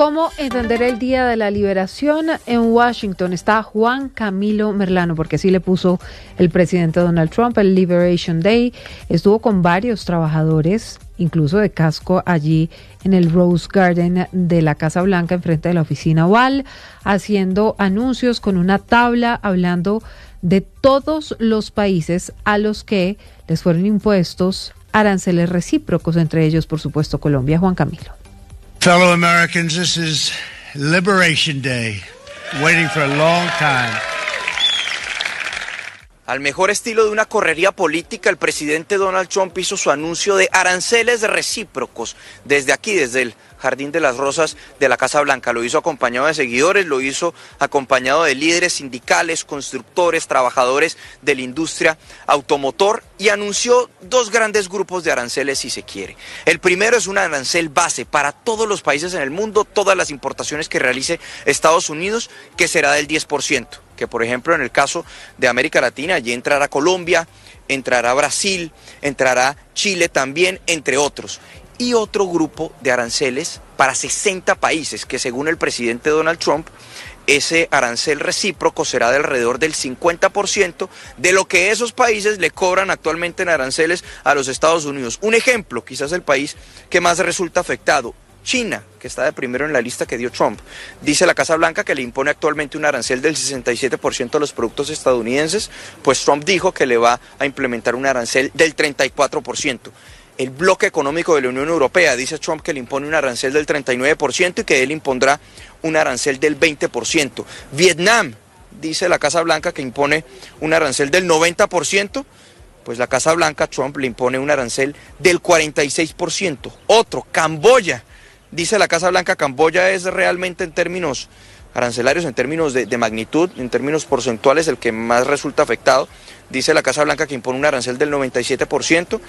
¿Cómo entender el Día de la Liberación? En Washington está Juan Camilo Merlano, porque así le puso el presidente Donald Trump, el Liberation Day. Estuvo con varios trabajadores, incluso de casco, allí en el Rose Garden de la Casa Blanca, enfrente de la oficina oval, haciendo anuncios con una tabla, hablando de todos los países a los que les fueron impuestos aranceles recíprocos, entre ellos, por supuesto, Colombia. Juan Camilo. Fellow Americans, this is Liberation Day, waiting for a long time. Al mejor estilo de una correría política, el presidente Donald Trump hizo su anuncio de aranceles recíprocos desde aquí, desde el Jardín de las Rosas de la Casa Blanca. Lo hizo acompañado de seguidores, lo hizo acompañado de líderes sindicales, constructores, trabajadores de la industria automotor y anunció dos grandes grupos de aranceles, si se quiere. El primero es un arancel base para todos los países en el mundo, todas las importaciones que realice Estados Unidos, que será del 10%. Que por ejemplo en el caso de América Latina, allí entrará Colombia, entrará Brasil, entrará Chile también, entre otros. Y otro grupo de aranceles para 60 países, que según el presidente Donald Trump, ese arancel recíproco será de alrededor del 50% de lo que esos países le cobran actualmente en aranceles a los Estados Unidos. Un ejemplo, quizás el país que más resulta afectado, China, que está de primero en la lista que dio Trump. Dice la Casa Blanca que le impone actualmente un arancel del 67% a los productos estadounidenses, pues Trump dijo que le va a implementar un arancel del 34%. El bloque económico de la Unión Europea, dice Trump que le impone un arancel del 39% y que él impondrá un arancel del 20%. Vietnam, dice la Casa Blanca que impone un arancel del 90%, pues la Casa Blanca, Trump, le impone un arancel del 46%. Otro, Camboya. Dice la Casa Blanca, Camboya es realmente en términos arancelarios, en términos de magnitud, en términos porcentuales, el que más resulta afectado. Dice la Casa Blanca que impone un arancel del 97%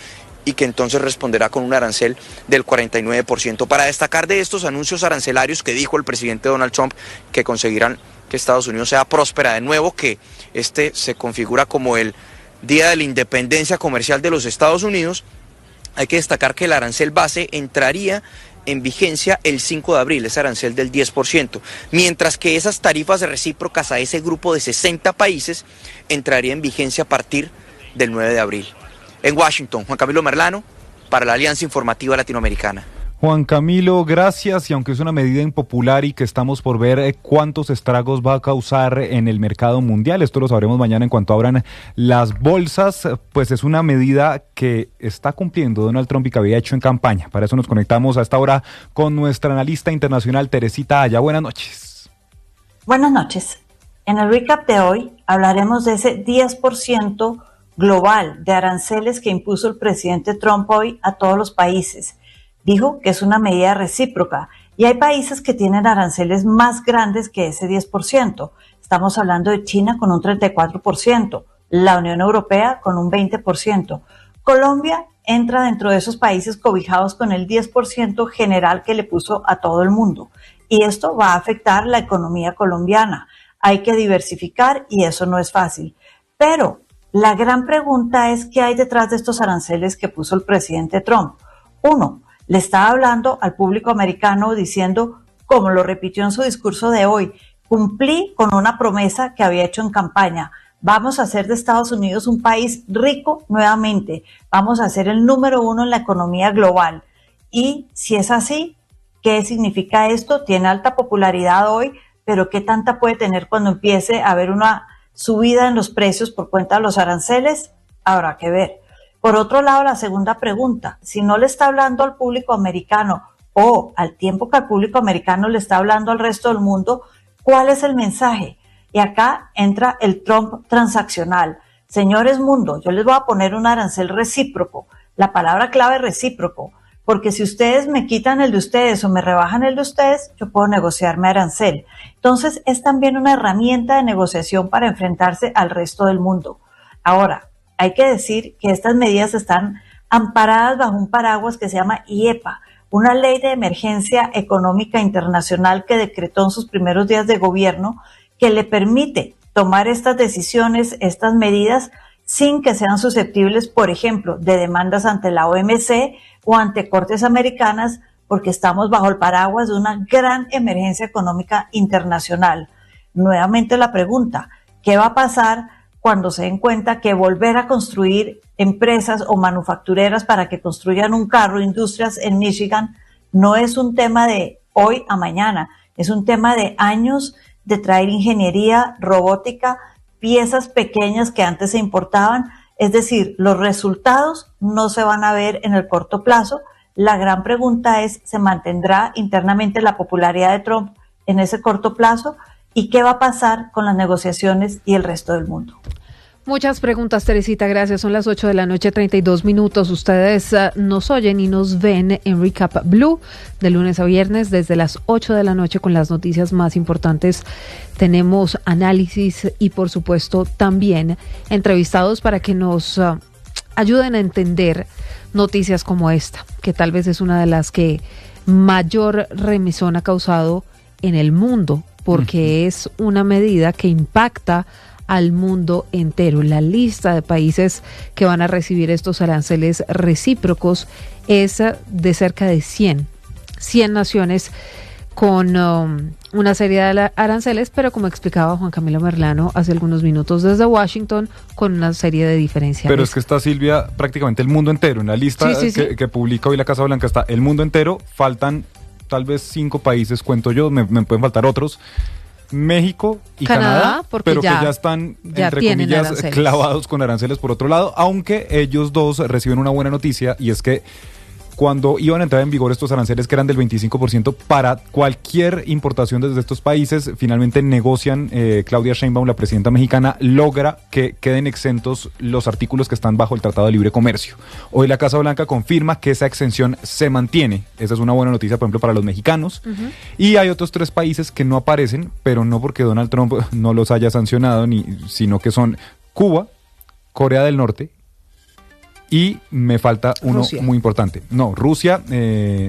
y que entonces responderá con un arancel del 49%. Para destacar de estos anuncios arancelarios que dijo el presidente Donald Trump, que conseguirán que Estados Unidos sea próspera de nuevo, que este se configura como el Día de la Independencia Comercial de los Estados Unidos, hay que destacar que el arancel base entraría en vigencia el 5 de abril, ese arancel del 10%, mientras que esas tarifas recíprocas a ese grupo de 60 países entraría en vigencia a partir del 9 de abril. En Washington, Juan Camilo Merlano, para la Alianza Informativa Latinoamericana. Juan Camilo, gracias, y aunque es una medida impopular y que estamos por ver cuántos estragos va a causar en el mercado mundial, esto lo sabremos mañana en cuanto abran las bolsas, pues es una medida que está cumpliendo Donald Trump y que había hecho en campaña. Para eso nos conectamos a esta hora con nuestra analista internacional Teresita Aya. Buenas noches. Buenas noches. En el recap de hoy hablaremos de ese 10% global de aranceles que impuso el presidente Trump hoy a todos los países. Dijo que es una medida recíproca y hay países que tienen aranceles más grandes que ese 10%. Estamos hablando de China con un 34%, la Unión Europea con un 20%. Colombia entra dentro de esos países cobijados con el 10% general que le puso a todo el mundo. Y esto va a afectar la economía colombiana. Hay que diversificar y eso no es fácil. Pero la gran pregunta es qué hay detrás de estos aranceles que puso el presidente Trump. Uno, le estaba hablando al público americano diciendo, como lo repitió en su discurso de hoy, cumplí con una promesa que había hecho en campaña. Vamos a hacer de Estados Unidos un país rico nuevamente. Vamos a ser el número 1 en la economía global. Y si es así, ¿qué significa esto? Tiene alta popularidad hoy, pero ¿qué tanta puede tener cuando empiece a haber una subida en los precios por cuenta de los aranceles? Habrá que ver. Por otro lado, la segunda pregunta, si no le está hablando al público americano o al tiempo que al público americano le está hablando al resto del mundo, ¿cuál es el mensaje? Y acá entra el Trump transaccional. Señores mundo, yo les voy a poner un arancel recíproco, la palabra clave recíproco, porque si ustedes me quitan el de ustedes o me rebajan el de ustedes, yo puedo negociarme arancel. Entonces es también una herramienta de negociación para enfrentarse al resto del mundo. Ahora, hay que decir que estas medidas están amparadas bajo un paraguas que se llama IEPA, una ley de emergencia económica internacional que decretó en sus primeros días de gobierno, que le permite tomar estas decisiones, estas medidas, sin que sean susceptibles, por ejemplo, de demandas ante la OMC o ante cortes americanas porque estamos bajo el paraguas de una gran emergencia económica internacional. Nuevamente la pregunta, ¿qué va a pasar cuando se den cuenta que volver a construir empresas o manufactureras para que construyan un carro, industrias en Michigan, no es un tema de hoy a mañana, es un tema de años de traer ingeniería, robótica, piezas pequeñas que antes se importaban? Es decir, los resultados no se van a ver en el corto plazo. La gran pregunta es, ¿se mantendrá internamente la popularidad de Trump en ese corto plazo? ¿Y qué va a pasar con las negociaciones y el resto del mundo? Muchas preguntas, Teresita, gracias. Son las 8 de la noche, 32 minutos. Ustedes nos oyen y nos ven en Recap Blue de lunes a viernes desde las 8 de la noche con las noticias más importantes. Tenemos análisis y, por supuesto, también entrevistados para que nos ayuden a entender noticias como esta, que tal vez es una de las que mayor remesón ha causado en el mundo, porque es una medida que impacta al mundo entero. La lista de países que van a recibir estos aranceles recíprocos es de cerca de 100 naciones con una serie de aranceles, pero como explicaba Juan Camilo Merlano hace algunos minutos desde Washington, con una serie de diferencias. Pero es que está, Silvia, prácticamente el mundo entero. En la lista que publica hoy la Casa Blanca está el mundo entero. Faltan tal vez 5 países, cuento yo, me pueden faltar otros. México y Canadá, pero que ya están, entre comillas, aranceles, clavados con aranceles por otro lado, aunque ellos dos reciben una buena noticia, y es que cuando iban a entrar en vigor estos aranceles, que eran del 25% para cualquier importación desde estos países, finalmente negocian, Claudia Sheinbaum, la presidenta mexicana, logra que queden exentos los artículos que están bajo el Tratado de Libre Comercio. Hoy la Casa Blanca confirma que esa exención se mantiene. Esa es una buena noticia, por ejemplo, para los mexicanos. Y hay otros 3 países que no aparecen, pero no porque Donald Trump no los haya sancionado, sino que son Cuba, Corea del Norte, y me falta uno Rusia. Muy importante. No, Rusia,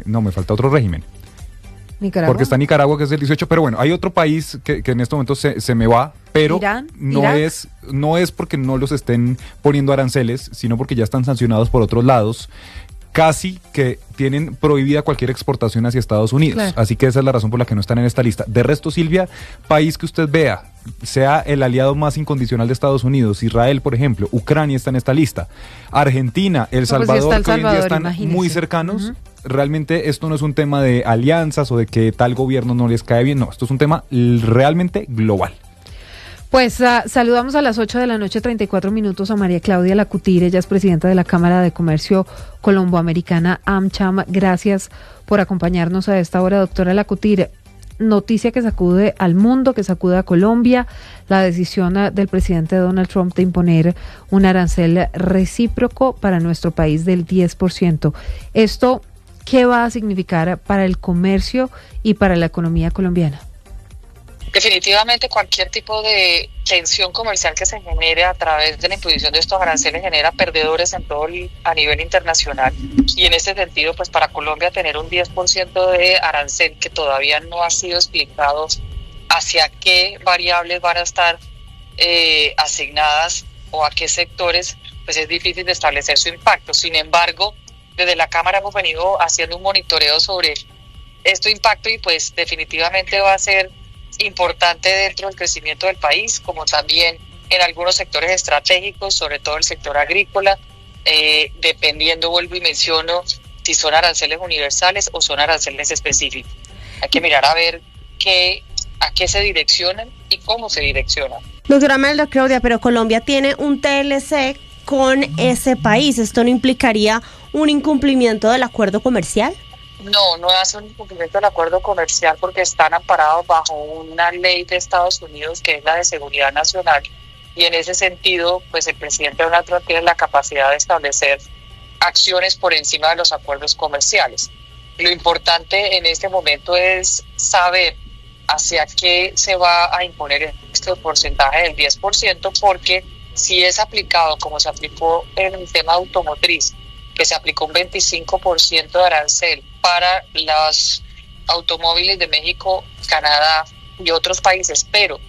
no, me falta otro régimen. Nicaragua. Porque está Nicaragua, que es el 18, pero bueno, hay otro país que en este momento se me va, pero ¿Irán? no es porque no los estén poniendo aranceles, sino porque ya están sancionados por otros lados, casi que tienen prohibida cualquier exportación hacia Estados Unidos. Claro. Así que esa es la razón por la que no están en esta lista. De resto, Silvia, país que usted vea, sea el aliado más incondicional de Estados Unidos, Israel, por ejemplo, Ucrania está en esta lista, Argentina, El Salvador, que hoy en día están muy cercanos. Realmente esto no es un tema de alianzas o de que tal gobierno no les cae bien, no, esto es un tema realmente global. Pues saludamos a las 8 de la noche, 34 minutos, a María Claudia Lacutir. Ella es presidenta de la Cámara de Comercio Colomboamericana, AmCham. Gracias por acompañarnos a esta hora, doctora Lacutir. Noticia que sacude al mundo, que sacude a Colombia, la decisión del presidente Donald Trump de imponer un arancel recíproco para nuestro país del 10%. ¿Esto qué va a significar para el comercio y para la economía colombiana? Definitivamente cualquier tipo de tensión comercial que se genere a través de la imposición de estos aranceles genera perdedores a nivel internacional, y en ese sentido, pues para Colombia tener un 10% de arancel que todavía no ha sido explicado hacia qué variables van a estar asignadas o a qué sectores, pues es difícil de establecer su impacto. Sin embargo, desde la Cámara hemos venido haciendo un monitoreo sobre este impacto, y pues definitivamente va a ser importante dentro del crecimiento del país, como también en algunos sectores estratégicos, sobre todo el sector agrícola, dependiendo, vuelvo y menciono, si son aranceles universales o son aranceles específicos. Hay que mirar a ver a qué se direccionan y cómo se direccionan. Doctora Melda Claudia, pero Colombia tiene un TLC con ese país. ¿Esto no implicaría un incumplimiento del acuerdo comercial? No hace un incumplimiento del acuerdo comercial, porque están amparados bajo una ley de Estados Unidos que es la de seguridad nacional, y en ese sentido, pues el presidente Donald Trump tiene la capacidad de establecer acciones por encima de los acuerdos comerciales. Lo importante en este momento es saber hacia qué se va a imponer este porcentaje del 10%, porque si es aplicado como se aplicó en el tema automotriz, que se aplicó un 25% de arancel para los automóviles de México, Canadá y otros países, pero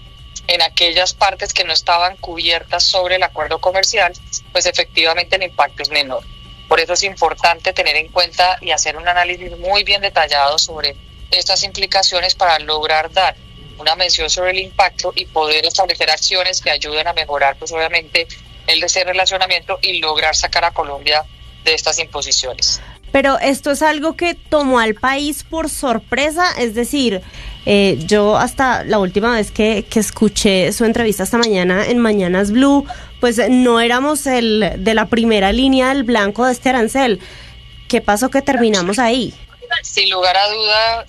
en aquellas partes que no estaban cubiertas sobre el acuerdo comercial, pues efectivamente el impacto es menor. Por eso es importante tener en cuenta y hacer un análisis muy bien detallado sobre estas implicaciones para lograr dar una mención sobre el impacto y poder establecer acciones que ayuden a mejorar, pues obviamente, ese relacionamiento y lograr sacar a Colombia de estas imposiciones. Pero esto es algo que tomó al país por sorpresa, es decir, yo hasta la última vez que escuché su entrevista esta mañana en Mañanas Blue, pues no éramos de la primera línea del blanco de este arancel. ¿Qué pasó que terminamos ahí? Sin lugar a duda,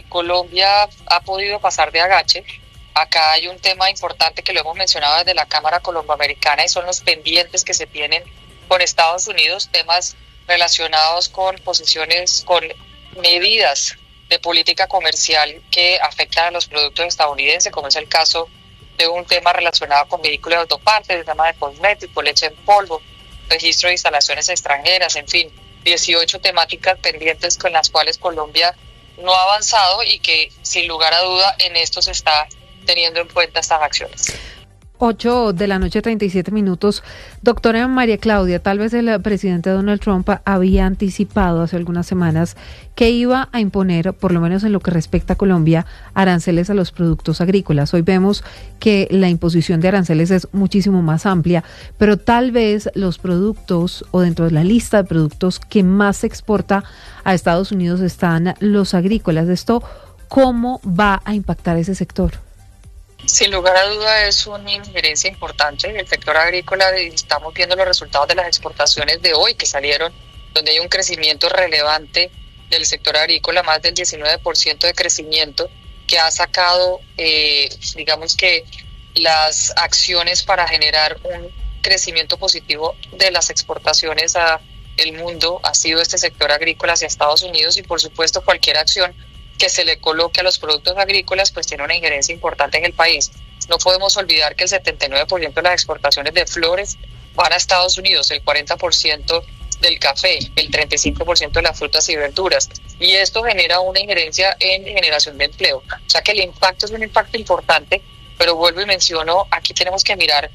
Colombia ha podido pasar de agache. Acá hay un tema importante que lo hemos mencionado desde la Cámara Colomboamericana y son los pendientes que se tienen con Estados Unidos, temas relacionados con posiciones, con medidas de política comercial que afectan a los productos estadounidenses, como es el caso de un tema relacionado con vehículos de autopartes, el tema de cosméticos, leche en polvo, registro de instalaciones extranjeras, en fin, 18 temáticas pendientes con las cuales Colombia no ha avanzado y que sin lugar a duda en esto se está teniendo en cuenta estas acciones. 8:37 p.m. Doctora María Claudia, tal vez el presidente Donald Trump había anticipado hace algunas semanas que iba a imponer, por lo menos en lo que respecta a Colombia, aranceles a los productos agrícolas. Hoy vemos que la imposición de aranceles es muchísimo más amplia, pero tal vez los productos o dentro de la lista de productos que más se exporta a Estados Unidos están los agrícolas. ¿Esto cómo va a impactar ese sector? Sin lugar a duda es una injerencia importante en el sector agrícola y estamos viendo los resultados de las exportaciones de hoy que salieron, donde hay un crecimiento relevante del sector agrícola, más del 19% de crecimiento que ha sacado, digamos que las acciones para generar un crecimiento positivo de las exportaciones a el mundo ha sido este sector agrícola hacia Estados Unidos y por supuesto cualquier acción que se le coloque a los productos agrícolas pues tiene una injerencia importante en el país. No podemos olvidar que el 79% de las exportaciones de flores van a Estados Unidos, el 40% del café, el 35% de las frutas y verduras. Y esto genera una injerencia en generación de empleo. O sea que el impacto es un impacto importante, pero vuelvo y menciono, aquí tenemos que mirar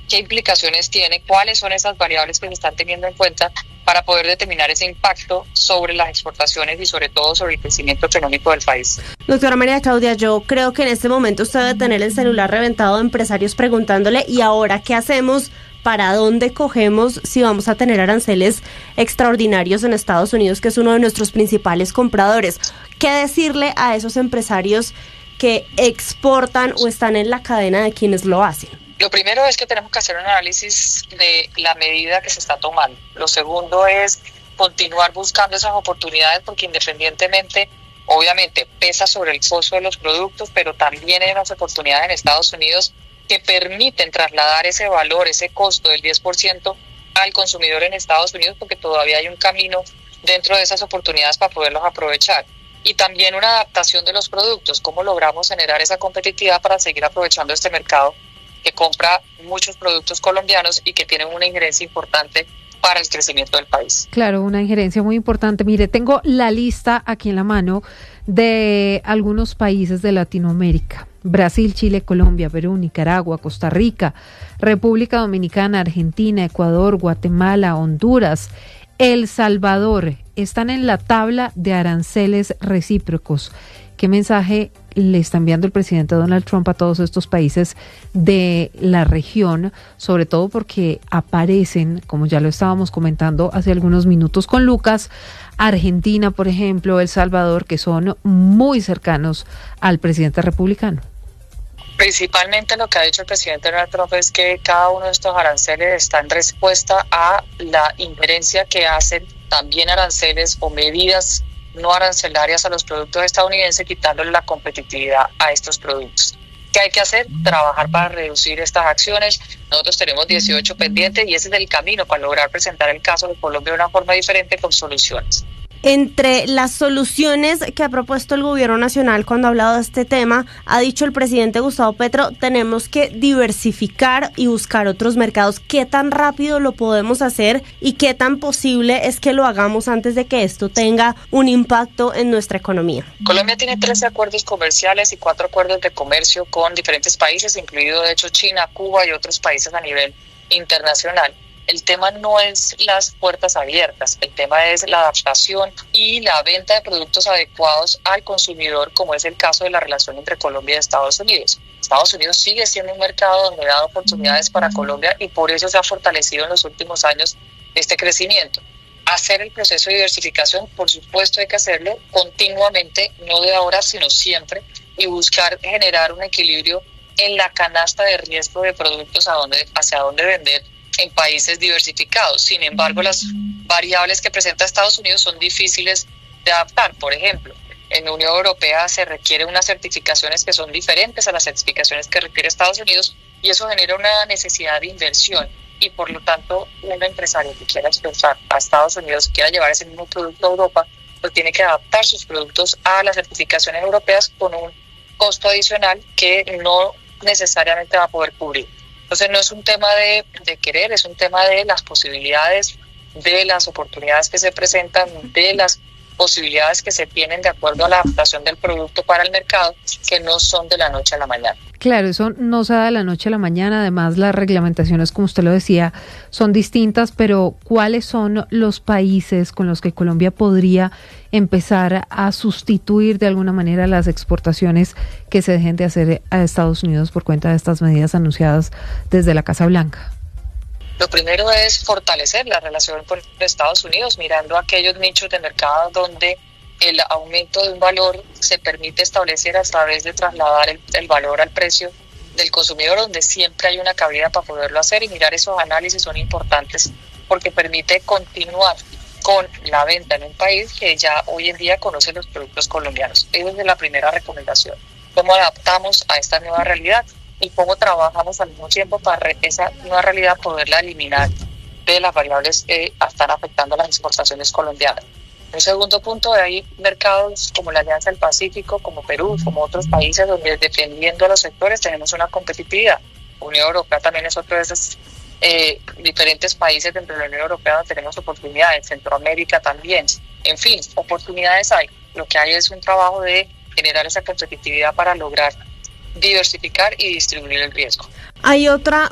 qué implicaciones tiene, cuáles son esas variables que se están teniendo en cuenta para poder determinar ese impacto sobre las exportaciones y sobre todo sobre el crecimiento económico del país. Doctora María Claudia, yo creo que en este momento usted debe tener el celular reventado de empresarios preguntándole ¿y ahora qué hacemos? ¿Para dónde cogemos si vamos a tener aranceles extraordinarios en Estados Unidos, que es uno de nuestros principales compradores? ¿Qué decirle a esos empresarios que exportan o están en la cadena de quienes lo hacen? Lo primero es que tenemos que hacer un análisis de la medida que se está tomando. Lo segundo es continuar buscando esas oportunidades porque independientemente, obviamente, pesa sobre el costo de los productos, pero también hay unas oportunidades en Estados Unidos que permiten trasladar ese valor, ese costo del 10% al consumidor en Estados Unidos porque todavía hay un camino dentro de esas oportunidades para poderlos aprovechar. Y también una adaptación de los productos, cómo logramos generar esa competitividad para seguir aprovechando este mercado que compra muchos productos colombianos y que tienen una injerencia importante para el crecimiento del país. Claro, una injerencia muy importante. Mire, tengo la lista aquí en la mano de algunos países de Latinoamérica. Brasil, Chile, Colombia, Perú, Nicaragua, Costa Rica, República Dominicana, Argentina, Ecuador, Guatemala, Honduras, El Salvador. Están en la tabla de aranceles recíprocos. ¿Qué mensaje le está enviando el presidente Donald Trump a todos estos países de la región? Sobre todo porque aparecen, como ya lo estábamos comentando hace algunos minutos con Lucas, Argentina, por ejemplo, El Salvador, que son muy cercanos al presidente republicano. Principalmente lo que ha dicho el presidente Donald Trump es que cada uno de estos aranceles está en respuesta a la injerencia que hacen también aranceles o medidas no arancelarias a los productos estadounidenses, quitándole la competitividad a estos productos. ¿Qué hay que hacer? Trabajar para reducir estas acciones. Nosotros tenemos 18 pendientes y ese es el camino para lograr presentar el caso de Colombia de una forma diferente con soluciones. Entre las soluciones que ha propuesto el gobierno nacional cuando ha hablado de este tema, ha dicho el presidente Gustavo Petro, tenemos que diversificar y buscar otros mercados. ¿Qué tan rápido lo podemos hacer y qué tan posible es que lo hagamos antes de que esto tenga un impacto en nuestra economía? Colombia tiene 13 acuerdos comerciales y 4 acuerdos de comercio con diferentes países, incluido de hecho China, Cuba y otros países a nivel internacional. El tema no es las puertas abiertas, el tema es la adaptación y la venta de productos adecuados al consumidor, como es el caso de la relación entre Colombia y Estados Unidos. Estados Unidos sigue siendo un mercado donde da oportunidades para Colombia y por eso se ha fortalecido en los últimos años este crecimiento. Hacer el proceso de diversificación, por supuesto hay que hacerlo continuamente, no de ahora sino siempre, y buscar generar un equilibrio en la canasta de riesgo de productos hacia dónde vender en países diversificados. Sin embargo, las variables que presenta Estados Unidos son difíciles de adaptar. Por ejemplo, en la Unión Europea se requieren unas certificaciones que son diferentes a las certificaciones que requiere Estados Unidos y eso genera una necesidad de inversión y por lo tanto un empresario que quiera exportar a Estados Unidos, quiera llevar ese mismo producto a Europa, pues tiene que adaptar sus productos a las certificaciones europeas con un costo adicional que no necesariamente va a poder cubrir. Entonces no es un tema de querer, es un tema de las posibilidades, de las oportunidades que se presentan, de las posibilidades que se tienen de acuerdo a la adaptación del producto para el mercado, que no son de la noche a la mañana. Claro, eso no se da de la noche a la mañana, además las reglamentaciones, como usted lo decía, son distintas, pero ¿cuáles son los países con los que Colombia podría empezar a sustituir de alguna manera las exportaciones que se dejen de hacer a Estados Unidos por cuenta de estas medidas anunciadas desde la Casa Blanca? Lo primero es fortalecer la relación con Estados Unidos, mirando aquellos nichos de mercado donde el aumento de un valor se permite establecer a través de trasladar el valor al precio del consumidor, donde siempre hay una cabida para poderlo hacer, y mirar esos análisis son importantes porque permite continuar con la venta en un país que ya hoy en día conoce los productos colombianos. Esa es la primera recomendación. ¿Cómo adaptamos a esta nueva realidad? Y cómo trabajamos al mismo tiempo para esa nueva realidad poderla eliminar de las variables que están afectando a las exportaciones colombianas. Un segundo punto, hay mercados como la Alianza del Pacífico, como Perú, como otros países donde dependiendo de los sectores tenemos una competitividad. La Unión Europea también es otro de esos diferentes países dentro de la Unión Europea donde tenemos oportunidades, Centroamérica también. En fin, oportunidades hay. Lo que hay es un trabajo de generar esa competitividad para lograr diversificar y distribuir el riesgo. Hay otra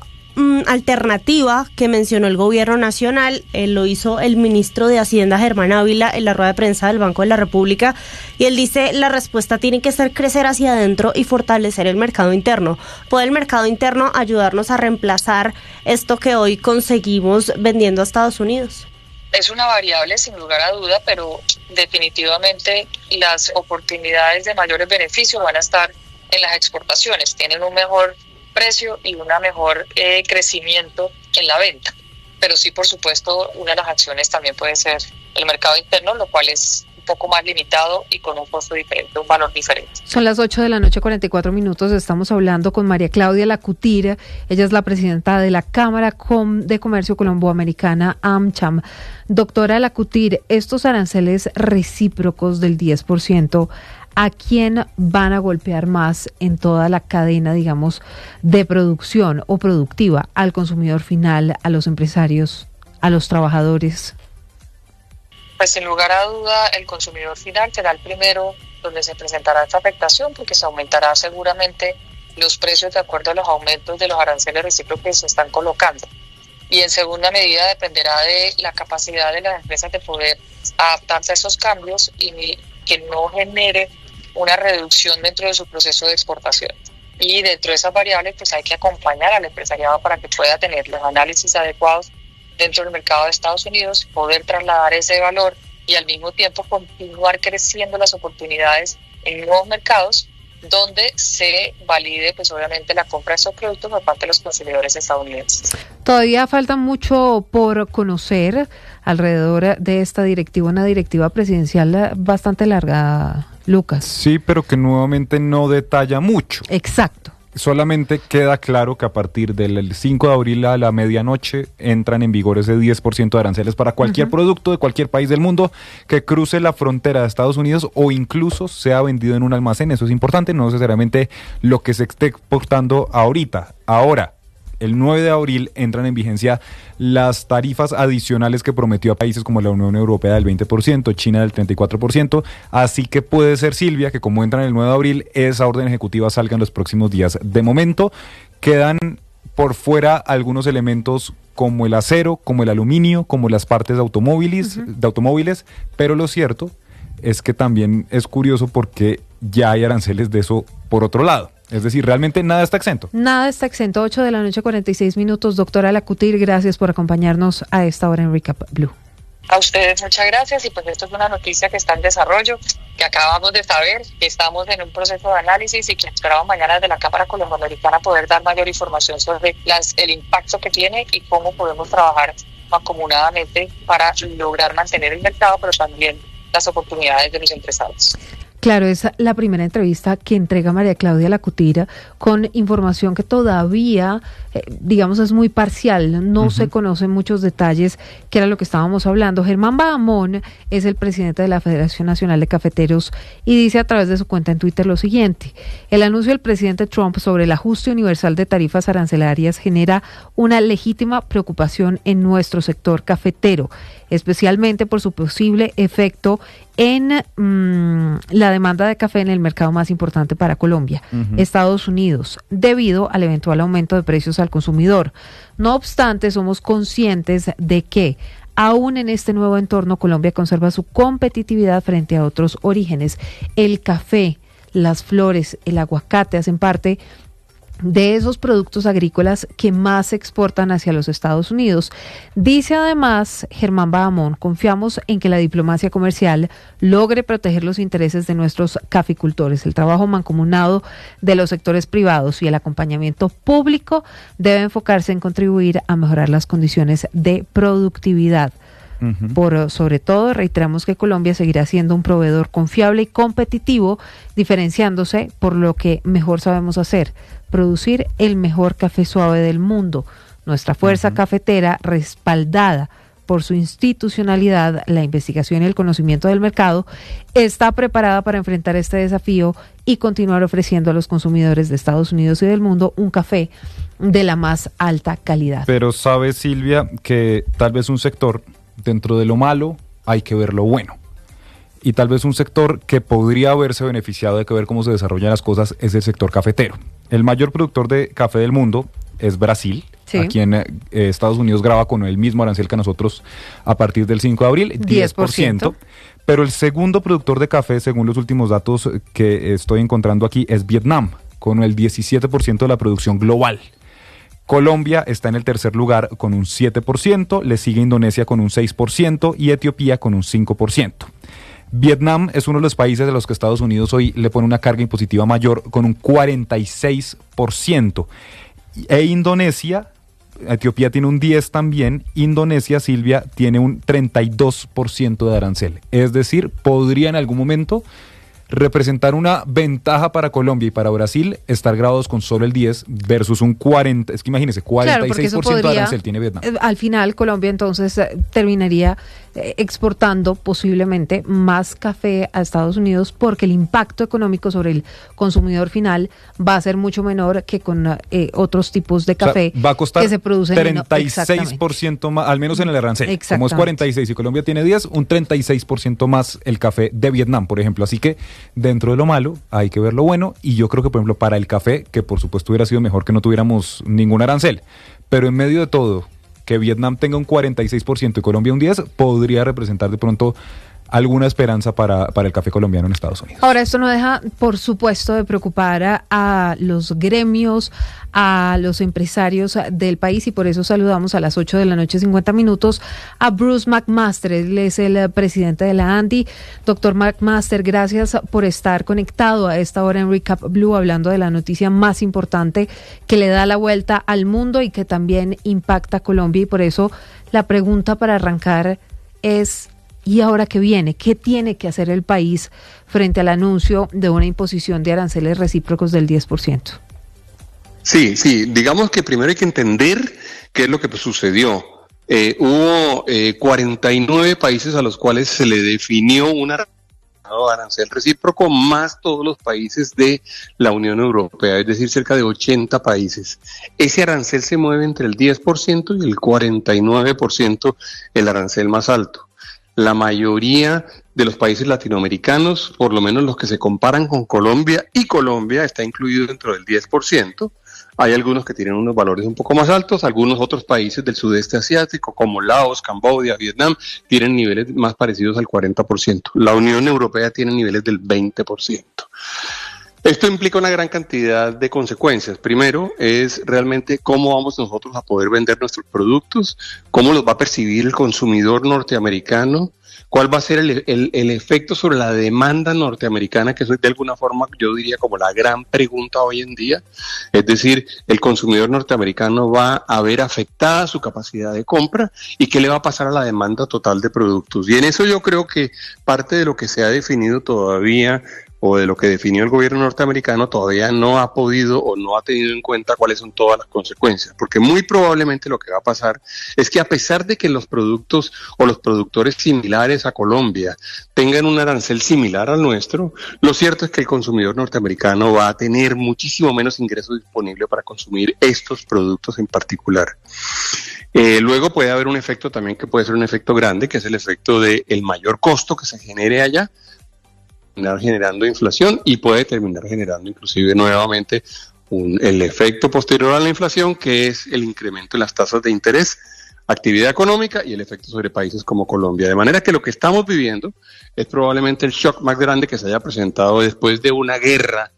alternativa que mencionó el gobierno nacional, lo hizo el ministro de Hacienda Germán Ávila en la rueda de prensa del Banco de la República, y él dice: la respuesta tiene que ser crecer hacia adentro y fortalecer el mercado interno. ¿Puede el mercado interno ayudarnos a reemplazar esto que hoy conseguimos vendiendo a Estados Unidos? Es una variable sin lugar a duda, pero definitivamente las oportunidades de mayores beneficios van a estar en las exportaciones, tienen un mejor precio y un mejor crecimiento en la venta. Pero sí, por supuesto, una de las acciones también puede ser el mercado interno, lo cual es un poco más limitado y con un costo diferente, un valor diferente. Son las 8:44 a.m. Estamos hablando con María Claudia Lacutir. Ella es la presidenta de la Cámara de Comercio Colomboamericana, AmCham. Doctora Lacutir, estos aranceles recíprocos del 10%, ¿a quién van a golpear más en toda la cadena, digamos, de producción o productiva? ¿Al consumidor final, a los empresarios, a los trabajadores? Pues sin lugar a duda el consumidor final será el primero donde se presentará esta afectación, porque se aumentará seguramente los precios de acuerdo a los aumentos de los aranceles recíprocos que se están colocando. Y en segunda medida dependerá de la capacidad de las empresas de poder adaptarse a esos cambios y que no genere una reducción dentro de su proceso de exportación. Y dentro de esas variables pues hay que acompañar al empresariado para que pueda tener los análisis adecuados dentro del mercado de Estados Unidos, poder trasladar ese valor y al mismo tiempo continuar creciendo las oportunidades en nuevos mercados donde se valide pues obviamente la compra de estos productos por parte de los consumidores estadounidenses. Todavía falta mucho por conocer alrededor de esta directiva, una directiva presidencial bastante larga, Lucas. Sí, pero que nuevamente no detalla mucho. Exacto. Solamente queda claro que a partir del 5 de abril a la medianoche entran en vigor ese 10% de aranceles para cualquier producto de cualquier país del mundo que cruce la frontera de Estados Unidos o incluso sea vendido en un almacén. Eso es importante, no necesariamente lo que se esté exportando ahorita. Ahora, el 9 de abril entran en vigencia las tarifas adicionales que prometió a países como la Unión Europea del 20%, China del 34%, así que puede ser, Silvia, que como entran el 9 de abril, esa orden ejecutiva salga en los próximos días. De momento, quedan por fuera algunos elementos como el acero, como el aluminio, como las partes de automóviles, pero lo cierto es que también es curioso porque ya hay aranceles de eso por otro lado. Es decir, realmente nada está exento. Nada está exento. 8 de la noche, 46 minutos. Doctora Alacutir, gracias por acompañarnos a esta hora en Recap Blue. A ustedes muchas gracias, y pues esto es una noticia que está en desarrollo, que acabamos de saber, que estamos en un proceso de análisis y que esperamos mañana desde la Cámara Colombo-Americana poder dar mayor información sobre el impacto que tiene y cómo podemos trabajar mancomunadamente para lograr mantener el mercado, pero también las oportunidades de los empresarios. Claro, es la primera entrevista que entrega María Claudia Alacutir con información que todavía, digamos, es muy parcial. No se conocen muchos detalles, que era lo que estábamos hablando. Germán Bahamón es el presidente de la Federación Nacional de Cafeteros y dice a través de su cuenta en Twitter lo siguiente: el anuncio del presidente Trump sobre el ajuste universal de tarifas arancelarias genera una legítima preocupación en nuestro sector cafetero, especialmente por su posible efecto en la demanda de café en el mercado más importante para Colombia, Estados Unidos, debido al eventual aumento de precios al consumidor. No obstante, somos conscientes de que, aún en este nuevo entorno, Colombia conserva su competitividad frente a otros orígenes. El café, las flores, el aguacate hacen parte de esos productos agrícolas que más se exportan hacia los Estados Unidos. Dice además Germán Bahamón: confiamos en que la diplomacia comercial logre proteger los intereses de nuestros caficultores. El trabajo mancomunado de los sectores privados y el acompañamiento público debe enfocarse en contribuir a mejorar las condiciones de productividad. Por sobre todo, reiteramos que Colombia seguirá siendo un proveedor confiable y competitivo, diferenciándose por lo que mejor sabemos hacer: producir el mejor café suave del mundo. Nuestra fuerza cafetera, respaldada por su institucionalidad, la investigación y el conocimiento del mercado, está preparada para enfrentar este desafío y continuar ofreciendo a los consumidores de Estados Unidos y del mundo un café de la más alta calidad. Pero sabe, Silvia, que tal vez un sector, dentro de lo malo, hay que ver lo bueno. Y tal vez un sector que podría haberse beneficiado de que ver cómo se desarrollan las cosas es el sector cafetero. El mayor productor de café del mundo es Brasil. Sí. Aquí en Estados Unidos graba con el mismo arancel que nosotros a partir del 5 de abril, 10%. Pero el segundo productor de café, según los últimos datos que estoy encontrando aquí, es Vietnam, con el 17% de la producción global. Colombia está en el tercer lugar con un 7%, le sigue Indonesia con un 6% y Etiopía con un 5%. Vietnam es uno de los países de los que Estados Unidos hoy le pone una carga impositiva mayor con un 46%. E Indonesia, Etiopía tiene un 10% también, Indonesia, Silvia, tiene un 32% de arancel. Es decir, podría en algún momento representar una ventaja para Colombia y para Brasil estar grabados con solo el 10 versus un 40, es que imagínese, 46% de arancel tiene Vietnam. Al final Colombia entonces terminaría exportando posiblemente más café a Estados Unidos, porque el impacto económico sobre el consumidor final va a ser mucho menor que con otros tipos de café, va a costar que se producen 36% más, al menos en el arancel. Como es 46 y Colombia tiene 10, un 36% más el café de Vietnam, por ejemplo. Así que dentro de lo malo hay que ver lo bueno, y yo creo que, por ejemplo, para el café, que por supuesto hubiera sido mejor que no tuviéramos ningún arancel, pero en medio de todo, que Vietnam tenga un 46% y Colombia un 10%, podría representar de pronto alguna esperanza para el café colombiano en Estados Unidos. Ahora, esto no deja, por supuesto, de preocupar a los gremios, a los empresarios del país, y por eso saludamos a las 8 de la noche, 50 minutos, a Bruce McMaster. Él es el presidente de la ANDI. Doctor McMaster, gracias por estar conectado a esta hora en Recap Blue, hablando de la noticia más importante que le da la vuelta al mundo y que también impacta a Colombia. Y por eso la pregunta para arrancar es: ¿y ahora qué viene? ¿Qué tiene que hacer el país frente al anuncio de una imposición de aranceles recíprocos del 10%? Sí, digamos que primero hay que entender qué es lo que sucedió. Hubo 49 países a los cuales se le definió un arancel recíproco, más todos los países de la Unión Europea, es decir, cerca de 80 países. Ese arancel se mueve entre el 10% y el 49%, el arancel más alto. La mayoría de los países latinoamericanos, por lo menos los que se comparan con Colombia, y Colombia está incluido dentro del 10%, Hay algunos que tienen unos valores un poco más altos, algunos otros países del sudeste asiático, como Laos, Camboya, Vietnam, tienen niveles más parecidos al 40%. La Unión Europea tiene niveles del 20%. Esto implica una gran cantidad de consecuencias. Primero es realmente cómo vamos nosotros a poder vender nuestros productos, cómo los va a percibir el consumidor norteamericano, cuál va a ser el efecto sobre la demanda norteamericana, que eso es de alguna forma, yo diría, como la gran pregunta hoy en día. Es decir, el consumidor norteamericano va a ver afectada su capacidad de compra y qué le va a pasar a la demanda total de productos. Y en eso yo creo que parte de lo que se ha definido todavía, o de lo que definió el gobierno norteamericano, todavía no ha podido o no ha tenido en cuenta cuáles son todas las consecuencias, porque muy probablemente lo que va a pasar es que a pesar de que los productos o los productores similares a Colombia tengan un arancel similar al nuestro, lo cierto es que el consumidor norteamericano va a tener muchísimo menos ingresos disponibles para consumir estos productos en particular. Luego puede haber un efecto también que puede ser un efecto grande, que es el efecto del mayor costo que se genere allá, terminar generando inflación y puede terminar generando inclusive nuevamente el efecto posterior a la inflación, que es el incremento en las tasas de interés, actividad económica y el efecto sobre países como Colombia. De manera que lo que estamos viviendo es probablemente el shock más grande que se haya presentado después de una guerra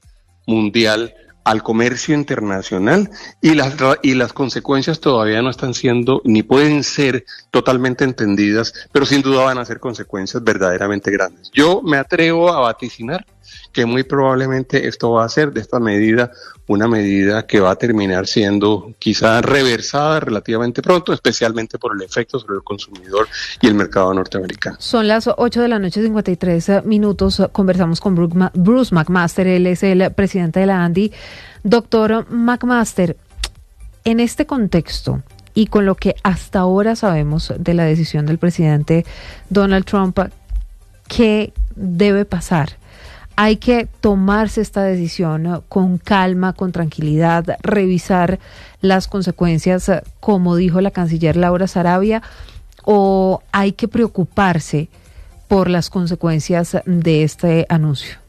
mundial al comercio internacional, y las consecuencias todavía no están siendo ni pueden ser totalmente entendidas, pero sin duda van a ser consecuencias verdaderamente grandes. Yo me atrevo a vaticinar que muy probablemente esto va a ser de esta medida una medida que va a terminar siendo quizá reversada relativamente pronto, especialmente por el efecto sobre el consumidor y el mercado norteamericano. Son las 8:53 a.m. Conversamos con Bruce McMaster, él es el presidente de la ANDI. Doctor McMaster, en este contexto y con lo que hasta ahora sabemos de la decisión del presidente Donald Trump, ¿qué debe pasar? Hay que tomarse esta decisión con calma, con tranquilidad, revisar las consecuencias, como dijo la canciller Laura Sarabia, o hay que preocuparse por las consecuencias de este anuncio.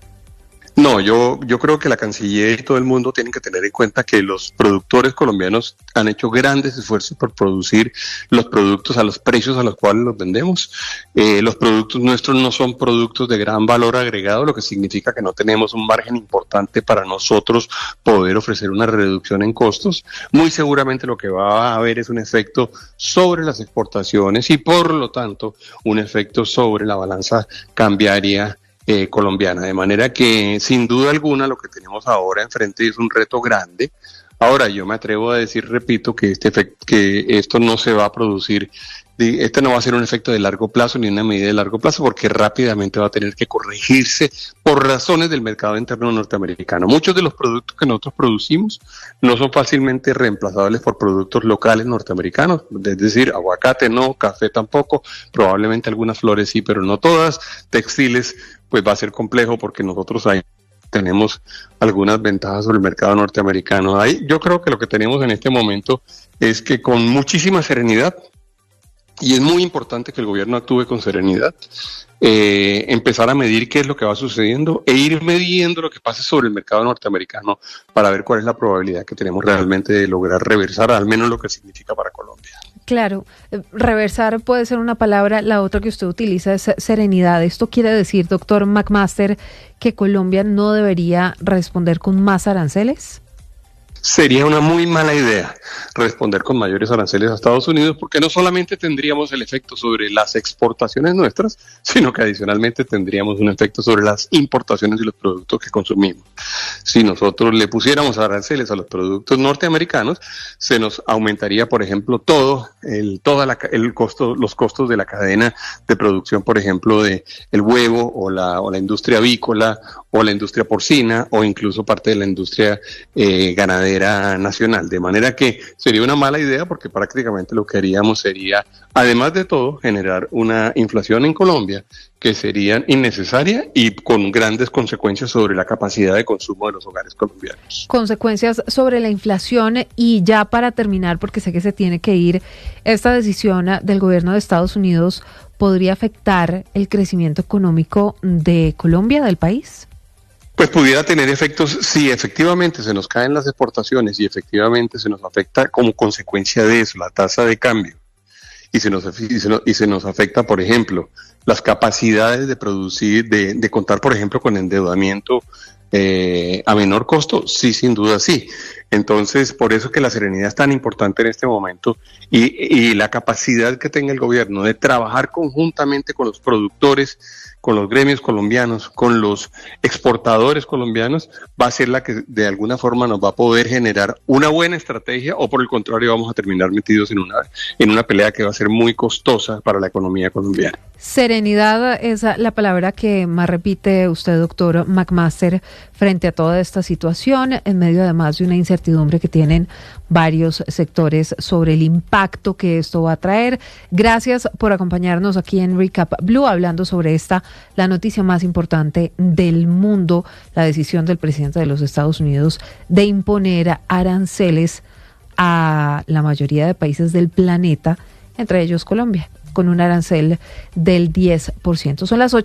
No, yo creo que la canciller y todo el mundo tienen que tener en cuenta que los productores colombianos han hecho grandes esfuerzos por producir los productos a los precios a los cuales los vendemos. Los productos nuestros no son productos de gran valor agregado, lo que significa que no tenemos un margen importante para nosotros poder ofrecer una reducción en costos. Muy seguramente lo que va a haber es un efecto sobre las exportaciones y por lo tanto un efecto sobre la balanza cambiaria colombiana, de manera que sin duda alguna lo que tenemos ahora enfrente es un reto grande. Ahora yo me atrevo a decir, repito, que esto no se va a producir, este no va a ser un efecto de largo plazo ni una medida de largo plazo, porque rápidamente va a tener que corregirse por razones del mercado interno norteamericano. Muchos de los productos que nosotros producimos no son fácilmente reemplazables por productos locales norteamericanos, es decir, aguacate no, café tampoco, probablemente algunas flores sí, pero no todas. Textiles pues va a ser complejo porque nosotros ahí tenemos algunas ventajas sobre el mercado norteamericano. Ahí yo creo que lo que tenemos en este momento es que con muchísima serenidad, y es muy importante que el gobierno actúe con serenidad, empezar a medir qué es lo que va sucediendo e ir midiendo lo que pase sobre el mercado norteamericano para ver cuál es la probabilidad que tenemos realmente de lograr reversar al menos lo que significa para Colombia. Claro, reversar puede ser una palabra, la otra que usted utiliza es serenidad. ¿Esto quiere decir, doctor McMaster, que Colombia no debería responder con más aranceles? Sería una muy mala idea responder con mayores aranceles a Estados Unidos, porque no solamente tendríamos el efecto sobre las exportaciones nuestras, sino que adicionalmente tendríamos un efecto sobre las importaciones y los productos que consumimos. Si nosotros le pusiéramos aranceles a los productos norteamericanos, se nos aumentaría, por ejemplo, los costos de la cadena de producción, por ejemplo, de el huevo o la industria avícola o la industria porcina o incluso parte de la industria ganadera nacional, de manera que sería una mala idea, porque prácticamente lo que haríamos sería, además de todo, generar una inflación en Colombia que sería innecesaria y con grandes consecuencias sobre la capacidad de consumo de los hogares colombianos. Consecuencias sobre la inflación. Y ya para terminar, porque sé que se tiene que ir, esta decisión del gobierno de Estados Unidos podría afectar el crecimiento económico de Colombia, del país. Pues pudiera tener efectos si efectivamente se nos caen las exportaciones y efectivamente se nos afecta como consecuencia de eso la tasa de cambio y se nos afecta, por ejemplo, las capacidades de producir, de contar, por ejemplo, con endeudamiento a menor costo, sí, sin duda sí. Entonces, por eso que la serenidad es tan importante en este momento y la capacidad que tenga el gobierno de trabajar conjuntamente con los productores, con los gremios colombianos, con los exportadores colombianos, va a ser la que de alguna forma nos va a poder generar una buena estrategia, o por el contrario vamos a terminar metidos en una pelea que va a ser muy costosa para la economía colombiana. Serenidad es la palabra que más repite usted, doctor McMaster, frente a toda esta situación, en medio además de una incertidumbre que tienen varios sectores sobre el impacto que esto va a traer. Gracias por acompañarnos aquí en Recap Blue, hablando sobre la noticia más importante del mundo, la decisión del presidente de los Estados Unidos de imponer aranceles a la mayoría de países del planeta, entre ellos Colombia, con un arancel del 10%. Son las 8:00.